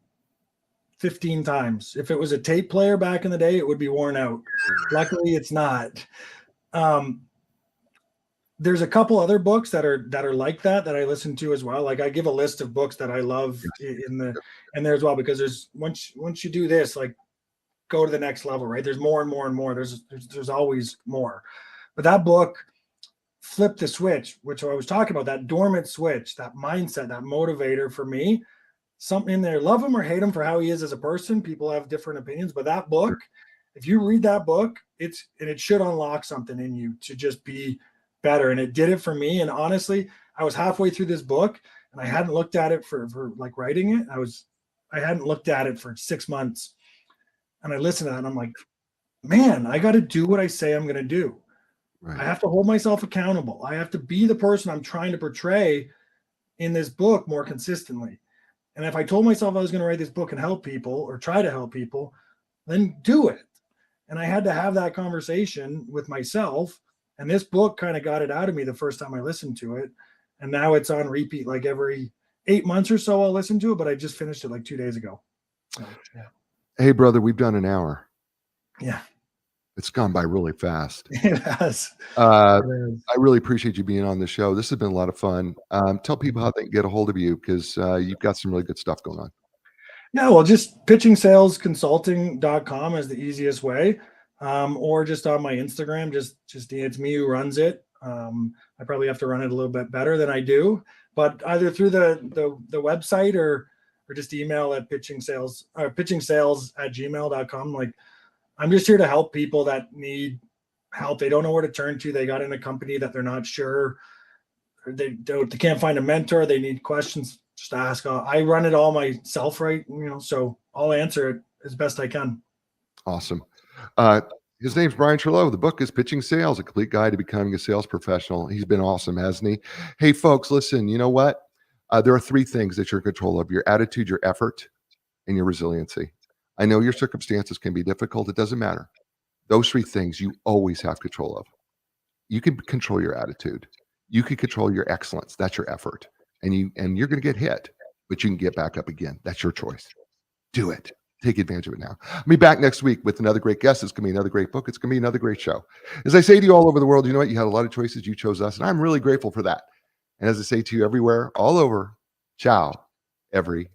15 times. If it was a tape player back in the day, it would be worn out. Luckily, it's not. There's a couple other books that are like that I listen to as well. Like I give a list of books that I love in there as well, because there's once you do this, like go to the next level, right? There's more and more and more. There's always more. But that book flipped the switch, which I was talking about, that dormant switch, that mindset, that motivator for me. Something in there, love him or hate him for how he is as a person. People have different opinions, but that book, if you read that book, it should unlock something in you to just be better. And it did it for me. And honestly, I was halfway through this book and I hadn't looked at it for like writing it. I hadn't looked at it for 6 months. And I listened to that and I'm like, man, I got to do what I say I'm going to do. Right. I have to hold myself accountable. I have to be the person I'm trying to portray in this book more consistently. And if I told myself I was going to write this book and help people or try to help people, then do it. And I had to have that conversation with myself. And this book kind of got it out of me the first time I listened to it. And now it's on repeat, like every 8 months or so I'll listen to it, but I just finished it like 2 days ago. So, yeah. Hey, brother, we've done an hour. Yeah. It's gone by really fast. It has. I really appreciate you being on the show. This has been a lot of fun. Tell people how they can get a hold of you, because you've got some really good stuff going on. Yeah, well, just pitchingsalesconsulting.com is the easiest way. Or just on my Instagram, just it's me who runs it. I probably have to run it a little bit better than I do, but either through the website or just email at pitchingsales@gmail.com. Like, I'm just here to help people that need help. They don't know where to turn to. They got in a company that they're not sure. They can't find a mentor. They need questions. Just ask. I run it all myself, right? So I'll answer it as best I can. Awesome. His name's Brian Trello. The book is Pitching Sales, a complete guide to becoming a sales professional. He's been awesome, hasn't he? Hey, folks, listen, you know what? There are 3 things that you're in control of: your attitude, your effort, and your resiliency. I know your circumstances can be difficult. It doesn't matter. Those 3 things you always have control of. You can control your attitude. You can control your excellence. That's your effort. And you're going to get hit, but you can get back up again. That's your choice. Do it. Take advantage of it now. I'll be back next week with another great guest. It's going to be another great book. It's going to be another great show. As I say to you all over the world, you know what? You had a lot of choices. You chose us, and I'm really grateful for that. And as I say to you everywhere, all over, ciao, everybody.